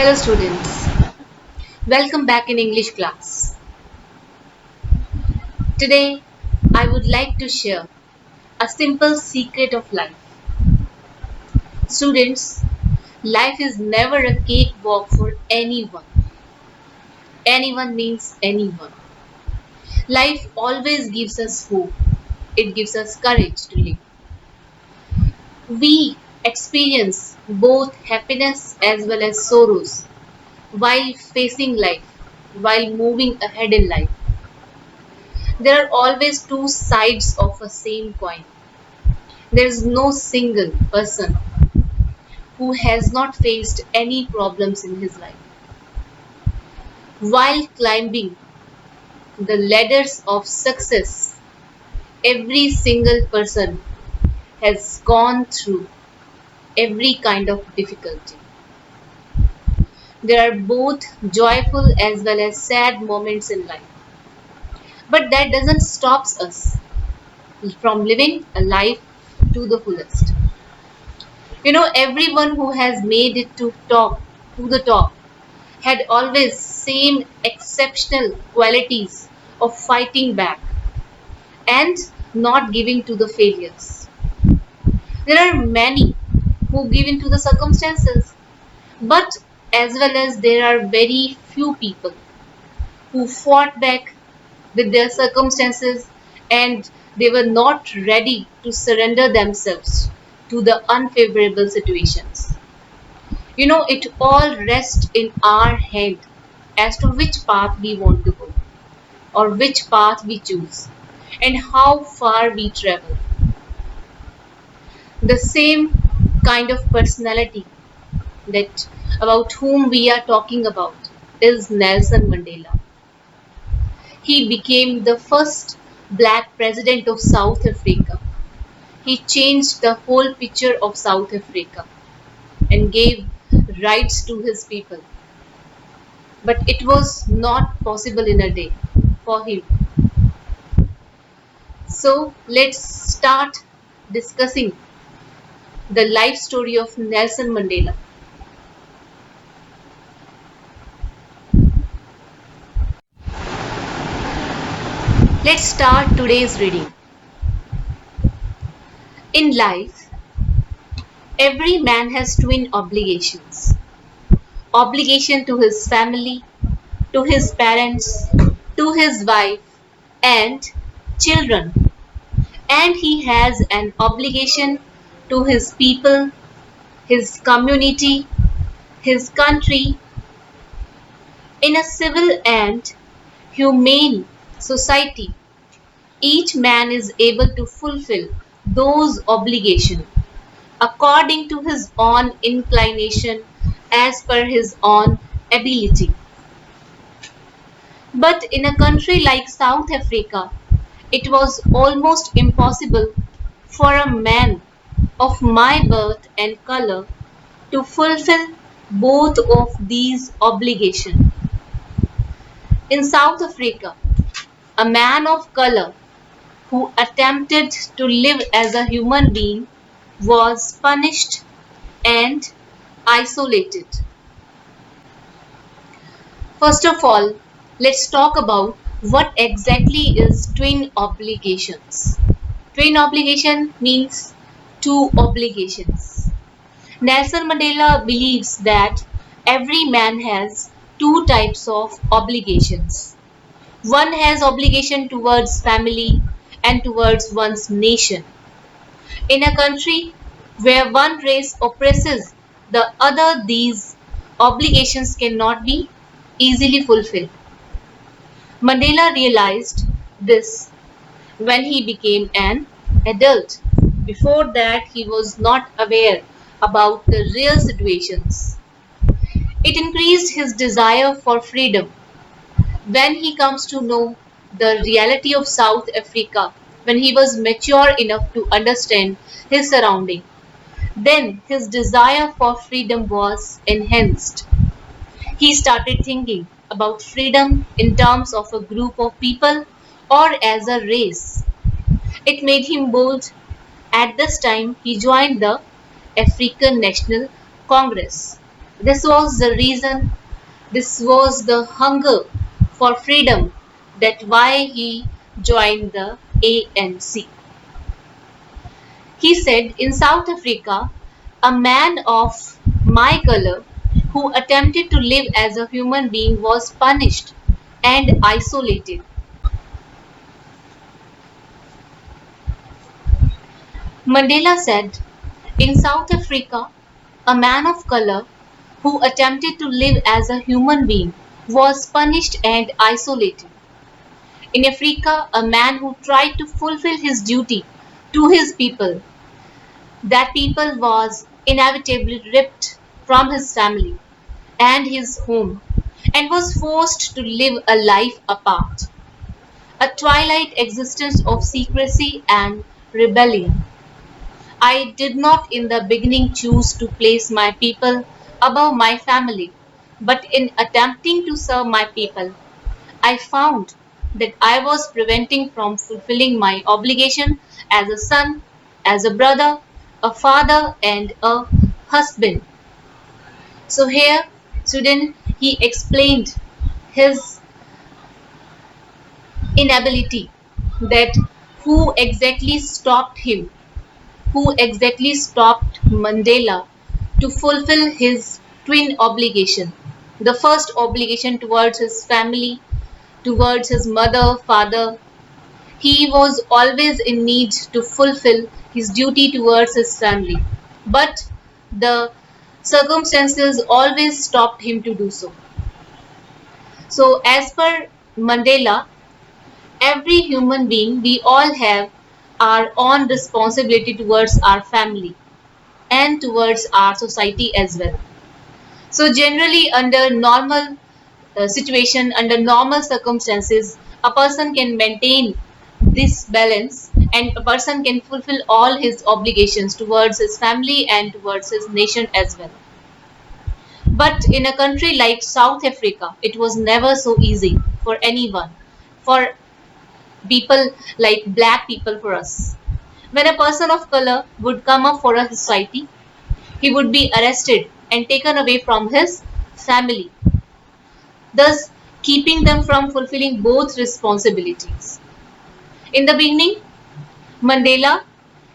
Hello students, welcome back in English class. Today I would like to share a simple secret of life. Students, life is never a cakewalk for anyone. Anyone means anyone. Life always gives us hope. It gives us courage to live. We experience both happiness as well as sorrows while facing life, while moving ahead in life. There are always two sides of a same coin. There is no single person who has not faced any problems in his life. While climbing the ladders of success, every single person has gone through every kind of difficulty. There are both joyful as well as sad moments in life. But that doesn't stop us from living a life to the fullest. Everyone who has made it to the top, had always same exceptional qualities of fighting back and not giving to the failures. There are many who give in to the circumstances, but as well as there are very few people who fought back with their circumstances and they were not ready to surrender themselves to the unfavorable situations. It all rests in our hand as to which path we want to go or which path we choose and how far we travel. The same kind of personality that about whom we are talking about is Nelson Mandela. He became the first black president of South Africa. He changed the whole picture of South Africa and gave rights to his people. But it was not possible in a day for him. So let's start discussing the life story of Nelson Mandela. Let's start today's reading. In life, every man has twin obligations. Obligation to his family, to his parents, to his wife and children. And he has an obligation to his people, his community, his country. In a civil and humane society, each man is able to fulfill those obligations according to his own inclination as per his own ability. But in a country like South Africa, it was almost impossible for a man of my birth and color to fulfill both of these obligations. In South Africa, a man of color who attempted to live as a human being was punished and isolated. First of all, let's talk about what exactly is twin obligations. Twin obligation means two obligations. Nelson Mandela believes that every man has two types of obligations. One has obligation towards family and towards one's nation. In a country where one race oppresses the other, these obligations cannot be easily fulfilled. Mandela realized this when he became an adult. Before that, he was not aware about the real situations. It increased his desire for freedom when he comes to know the reality of South Africa, when he was mature enough to understand his surrounding. Then his desire for freedom was enhanced. He started thinking about freedom in terms of a group of people or as a race. It made him bold. At this time, he joined the African National Congress, This was the reason, this was the hunger for freedom that why he joined the ANC. He said, in South Africa, a man of my color who attempted to live as a human being was punished and isolated. Mandela said, in South Africa, a man of color who attempted to live as a human being was punished and isolated. In Africa, a man who tried to fulfill his duty to his people, that people was inevitably ripped from his family and his home and was forced to live a life apart, a twilight existence of secrecy and rebellion. I did not in the beginning choose to place my people above my family, but in attempting to serve my people, I found that I was preventing from fulfilling my obligation as a son, as a brother, a father, and a husband. So here, student, he explained his inability, that who exactly stopped him, who exactly stopped Mandela to fulfill his twin obligation. The first obligation towards his family, towards his mother, father. He was always in need to fulfill his duty towards his family, but the circumstances always stopped him to do so. So, as per Mandela, every human being, we all have our own responsibility towards our family and towards our society as well. So, generally, under normal situation, under normal circumstances, a person can maintain this balance and a person can fulfill all his obligations towards his family and towards his nation as well. But in a country like South Africa, it was never so easy for anyone, for people like black people, for us. When a person of color would come up for a society, he would be arrested and taken away from his family, thus keeping them from fulfilling both responsibilities. In the beginning, Mandela,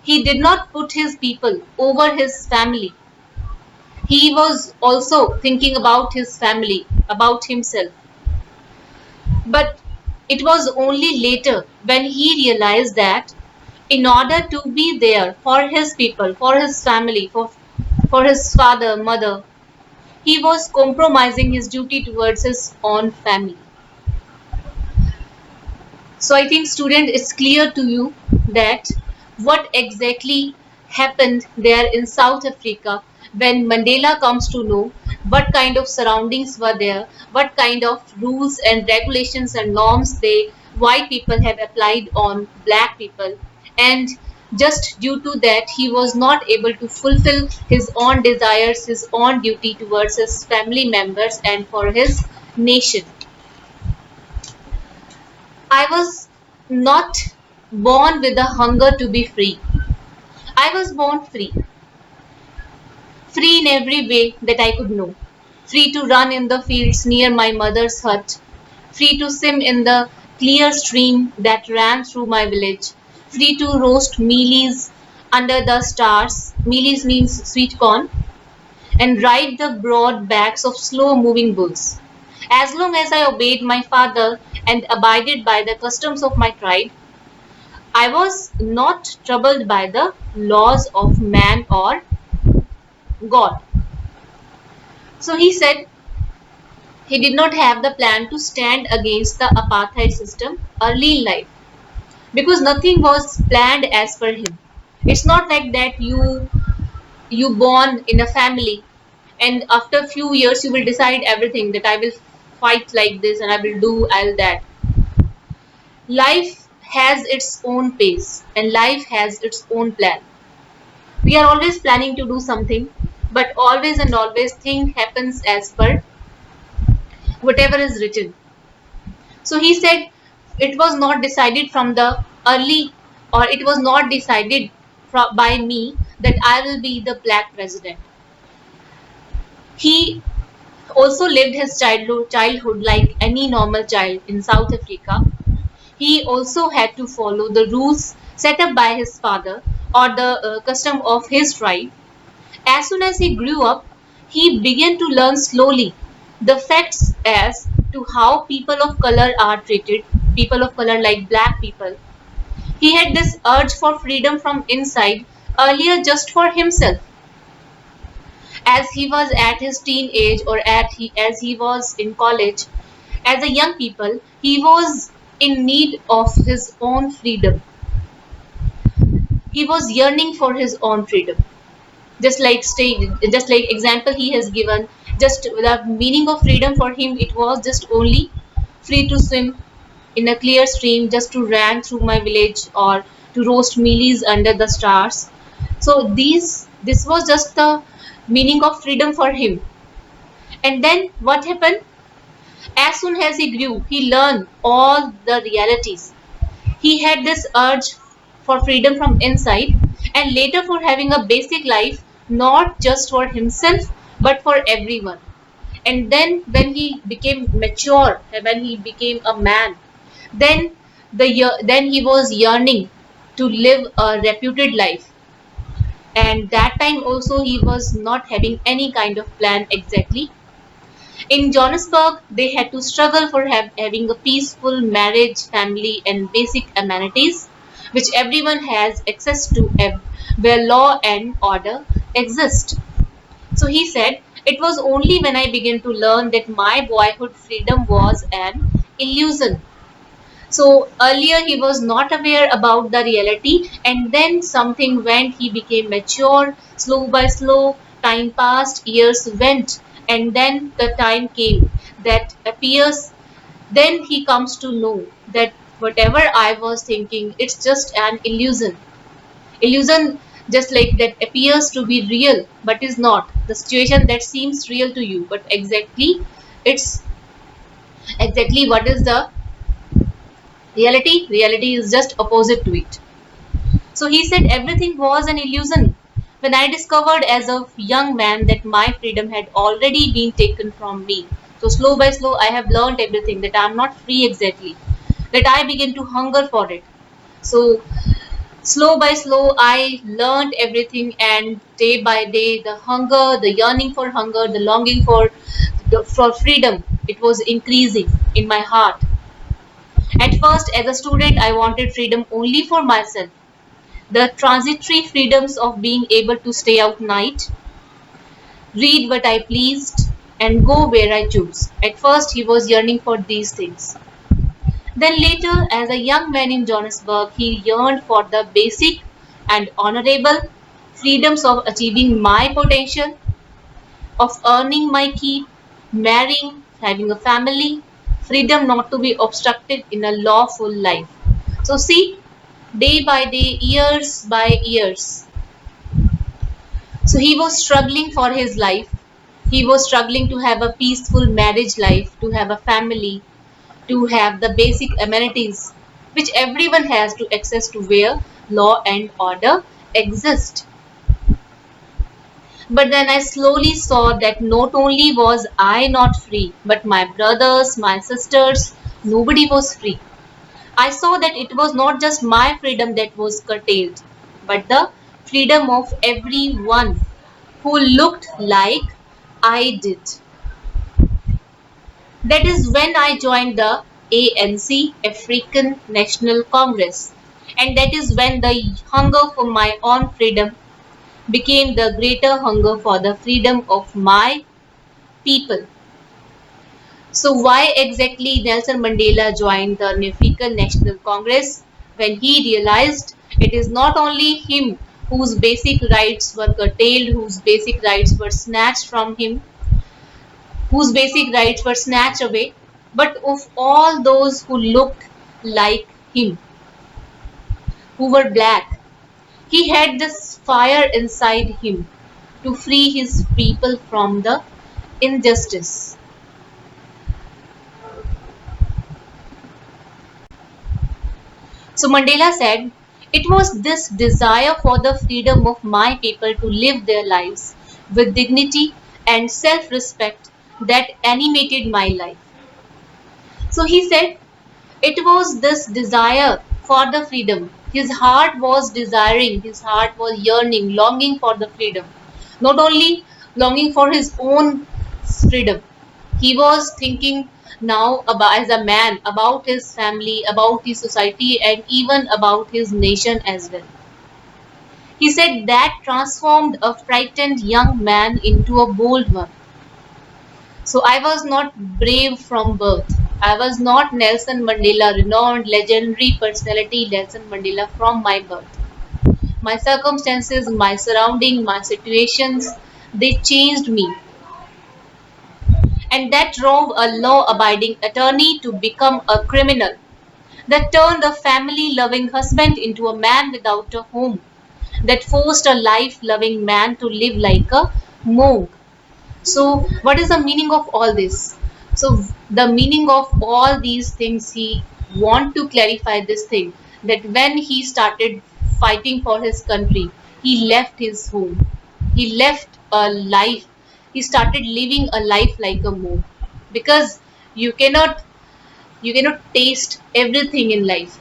he did not put his people over his family. He was also thinking about his family, about himself. But it was only later when he realized that in order to be there for his people, for his family, for his father, mother, he was compromising his duty towards his own family. So I think, student, it's clear to you that what exactly happened there in South Africa when Mandela comes to know what kind of surroundings were there, what kind of rules and regulations and norms they white people have applied on black people, and just due to that he was not able to fulfill his own desires, his own duty towards his family members and for his nation. I was not born with a hunger to be free. I was born free, free in every way that I could know. Free to run in the fields near my mother's hut, free to swim in the clear stream that ran through my village, free to roast mealies under the stars. Mealies means sweet corn, and ride the broad backs of slow moving bulls. As long as I obeyed my father and abided by the customs of my tribe, I was not troubled by the laws of man or God. So he said he did not have the plan to stand against the apartheid system early in life because nothing was planned as per him. It's not like that you born in a family and after a few years you will decide everything, that I will fight like this and I will do all that. Life has its own pace and life has its own plan. We are always planning to do something, but always and always thing happens as per whatever is written. So he said it was not decided from the early, or it was not decided by me that I will be the black president. He also lived his childhood like any normal child in South Africa. He also had to follow the rules set up by his father or the custom of his tribe. As soon as he grew up, he began to learn slowly the facts as to how people of color are treated, people of color like black people. He had this urge for freedom from inside earlier just for himself. As he was at his teen age or as he was in college, as a young people, he was in need of his own freedom. He was yearning for his own freedom. Just like example he has given, just the meaning of freedom for him, it was just only free to swim in a clear stream, just to run through my village, or to roast mealies under the stars. So this was just the meaning of freedom for him. And then what happened? As soon as he grew, he learned all the realities. He had this urge for freedom from inside, and later for having a basic life, not just for himself but for everyone. And then when he became mature, when he became a man, then then he was yearning to live a reputed life. And that time also he was not having any kind of plan exactly. In Johannesburg, they had to struggle for having a peaceful marriage, family, and basic amenities, which everyone has access to, where law and order exist. So he said, it was only when I began to learn that my boyhood freedom was an illusion. So earlier he was not aware about the reality, and then something went, he became mature, slow by slow, time passed, years went, and then the time came that appears, then he comes to know that whatever I was thinking, it's just an illusion. Illusion, just like that appears to be real but is not. The situation that seems real to you, but it's exactly what is the reality? Reality is just opposite to it. So he said everything was an illusion. When I discovered as a young man that my freedom had already been taken from me. So slow by slow I have learned everything, that I am not free exactly. That I began to hunger for it. So slow by slow I learned everything, and day by day the hunger, the yearning for hunger, the longing for freedom, it was increasing in my heart. At first, as a student, I wanted freedom only for myself. The transitory freedoms of being able to stay out night, read what I pleased, and go where I choose. At first, he was yearning for these things. Then later, as a young man in Johannesburg, he yearned for the basic and honorable freedoms of achieving my potential, of earning my keep, marrying, having a family, freedom not to be obstructed in a lawful life. So see, day by day, years by years. So he was struggling for his life. He was struggling to have a peaceful marriage life, to have a family, to have the basic amenities which everyone has to access to, where law and order exist. But then I slowly saw that not only was I not free, but my brothers, my sisters, nobody was free. I saw that it was not just my freedom that was curtailed, but the freedom of everyone who looked like I did. That is when I joined the ANC, African National Congress. And that is when the hunger for my own freedom became the greater hunger for the freedom of my people. So, why exactly Nelson Mandela joined the African National Congress? When he realized it is not only him whose basic rights were curtailed, whose basic rights were snatched from him, whose basic rights were snatched away, but of all those who looked like him, who were black. He had this fire inside him to free his people from the injustice. So Mandela said, it was this desire for the freedom of my people to live their lives with dignity and self respect that animated my life. So he said it was this desire for the freedom. His heart was desiring, his heart was yearning, longing for the freedom. Not only longing for his own freedom, he was thinking now about, as a man, about his family, about his society, and even about his nation as well. He said that transformed a frightened young man into a bold one. So I was not brave from birth. I was not Nelson Mandela, renowned legendary personality Nelson Mandela from my birth. My circumstances, my surrounding, my situations, they changed me. And that drove a law abiding attorney to become a criminal. That turned a family loving husband into a man without a home. That forced a life loving man to live like a monk. So, what is the meaning of all this? So, the meaning of all these things, he want to clarify this thing that when he started fighting for his country, he left his home, he left a life, he started living a life like a monk, because you cannot you cannot taste everything in life.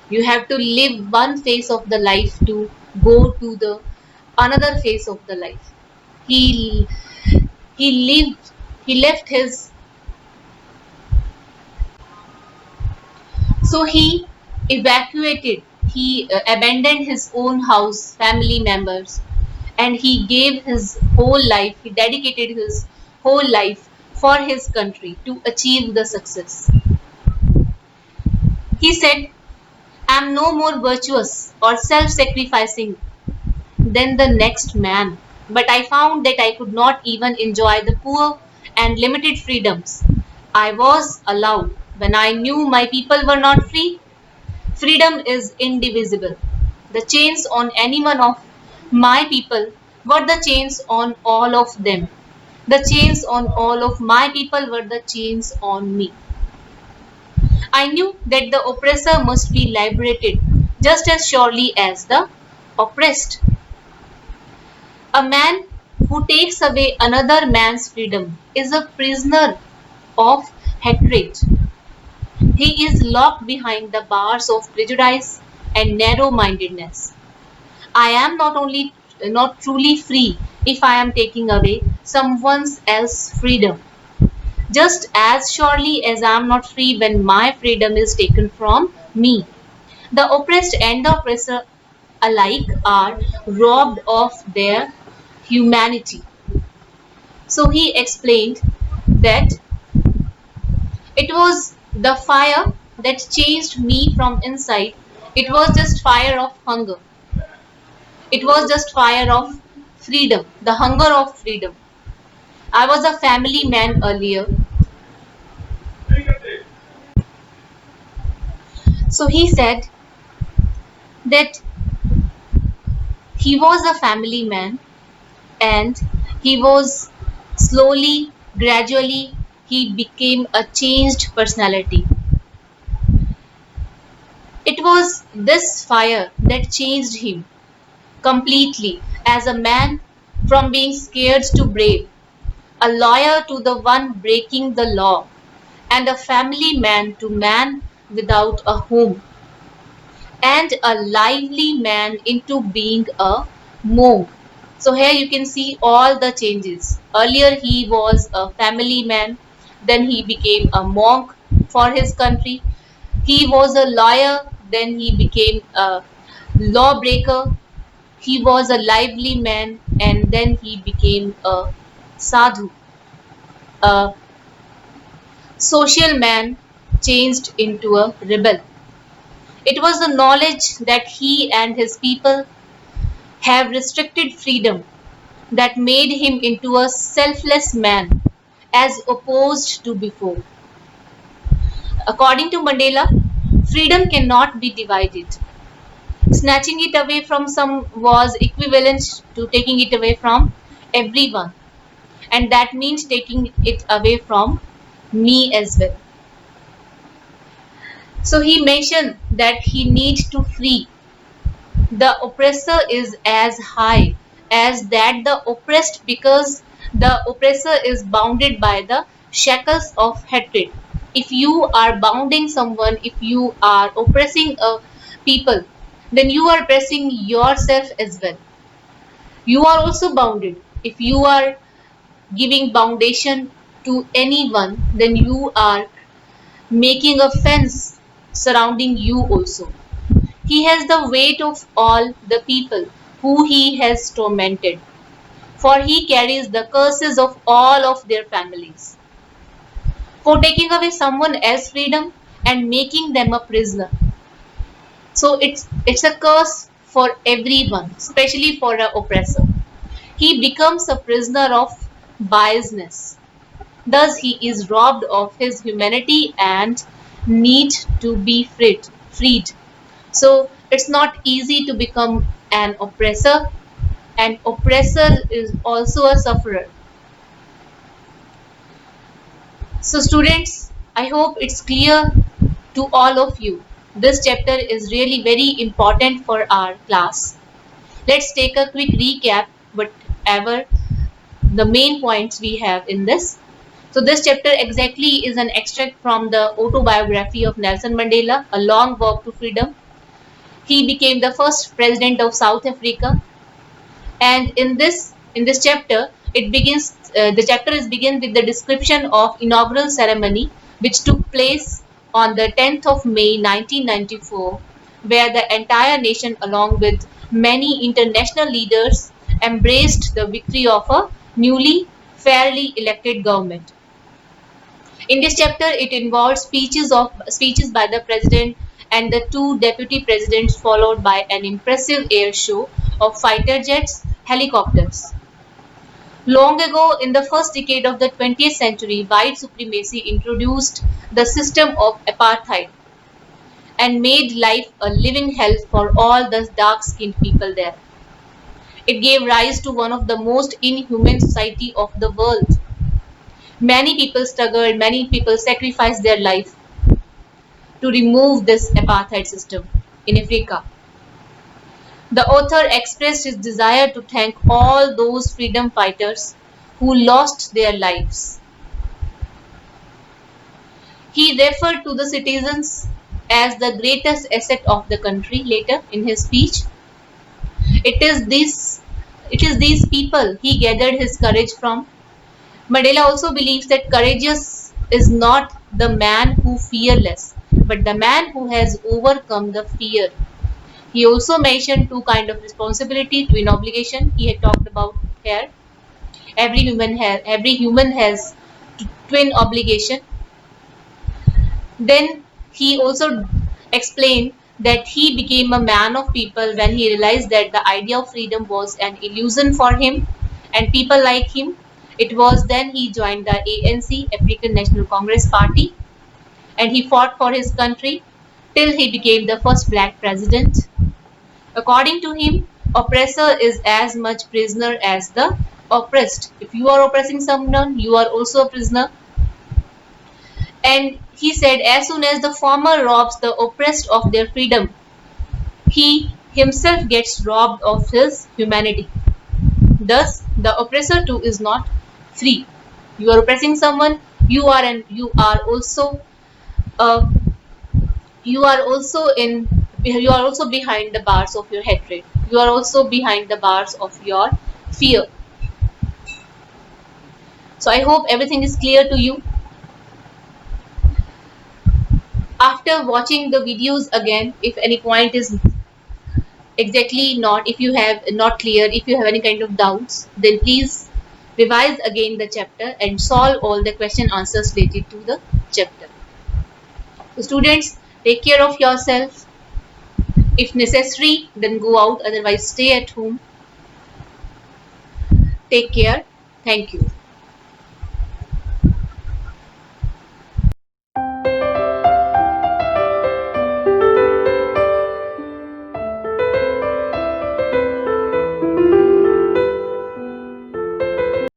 You have to live one phase of the life to go to the another phase of the life. He he lived he left his so he evacuated, he abandoned his own house, family members, and he gave his whole life, he dedicated his whole life for his country to achieve the success. He said, I'm no more virtuous or self sacrificing than the next man. But I found that I could not even enjoy the poor and limited freedoms I was allowed when I knew my people were not free. Freedom is indivisible. The chains on any one of my people were the chains on all of them. The chains on all of my people were the chains on me. I knew that the oppressor must be liberated just as surely as the oppressed. A man who takes away another man's freedom is a prisoner of hatred. He is locked behind the bars of prejudice and narrow mindedness. I am not truly free if I am taking away someone else's freedom. Just as surely as I am not free when my freedom is taken from me. The oppressed and the oppressor alike are robbed of their humanity. So he explained that it was the fire that changed me from inside. It was just fire of hunger. It was just fire of freedom, the hunger of freedom. I was a family man earlier. So he said that he was a family man and he was slowly, gradually, he became a changed personality. It was this fire that changed him completely as a man from being scared to brave, a lawyer to the one breaking the law, and a family man without a home, and a lively man into being a monk. So here you can see all the changes. Earlier he was a family man, then he became a monk for his country. He was a lawyer, then he became a lawbreaker. He was a lively man, and then he became a sadhu, a social man changed into a rebel. It was the knowledge that he and his people have restricted freedom that made him into a selfless man as opposed to before. According to Mandela, freedom cannot be divided. Snatching it away from some was equivalent to taking it away from everyone, and that means taking it away from me as well. So he mentioned that he needs to free. The oppressor is as high as that the oppressed because the oppressor is bounded by the shackles of hatred. If you are bounding someone, if you are oppressing a people, then you are oppressing yourself as well. You are also bounded. If you are giving foundation to anyone, then you are making a fence surrounding you also. He has the weight of all the people who he has tormented, for he carries the curses of all of their families. For taking away someone else's freedom and making them a prisoner. So it's a curse for everyone, especially for an oppressor. He becomes a prisoner of biasness. Thus he is robbed of his humanity and need to be freed. So it's not easy to become an oppressor. An oppressor is also a sufferer. So students, I hope it's clear to all of you. This chapter is really very important for our class. Let's take a quick recap whatever the main points we have in this. So this chapter exactly is an extract from the autobiography of Nelson Mandela, A Long Walk to Freedom. He became the first president of South Africa, and in this chapter it begins the chapter is begin with the description of inaugural ceremony which took place on the 10th of May 1994, where the entire nation along with many international leaders embraced the victory of a newly fairly elected government. In this chapter, it involves speeches by the president and the two deputy presidents, followed by an impressive air show of fighter jets, helicopters. Long ago, in the first decade of the 20th century, white supremacy introduced the system of apartheid and made life a living hell for all the dark-skinned people there. It gave rise to one of the most inhuman society of the world. Many people struggled, many people sacrificed their life to remove this apartheid system in Africa. The author expressed his desire to thank all those freedom fighters who lost their lives. He referred to the citizens as the greatest asset of the country later in his speech. It is this it is these people he gathered his courage from. Mandela also believes that courageous is not the man who fearless, but the man who has overcome the fear. He also mentioned two kind of responsibility, twin obligation. He had talked about here. Every human has twin obligation. Then he also explained that he became a man of people when he realized that the idea of freedom was an illusion for him and people like him. It was then he joined the ANC, African National Congress Party, and he fought for his country till he became the first black president. According to him, oppressor is as much prisoner as the oppressed. If you are oppressing someone, you are also a prisoner. And he said, as soon as the former robs the oppressed of their freedom, he himself gets robbed of his humanity. Thus, the oppressor too is not free. You are oppressing someone, uh, you are also behind the bars of your hatred. You are also behind the bars of your fear. So I hope everything is clear to you. After watching the videos again, if any point is exactly not, if you have not clear, if you have any kind of doubts, then please revise again the chapter and solve all the question answers related to the chapter. So students, take care of yourself. If necessary, then go out, otherwise stay at home. Take care. Thank you.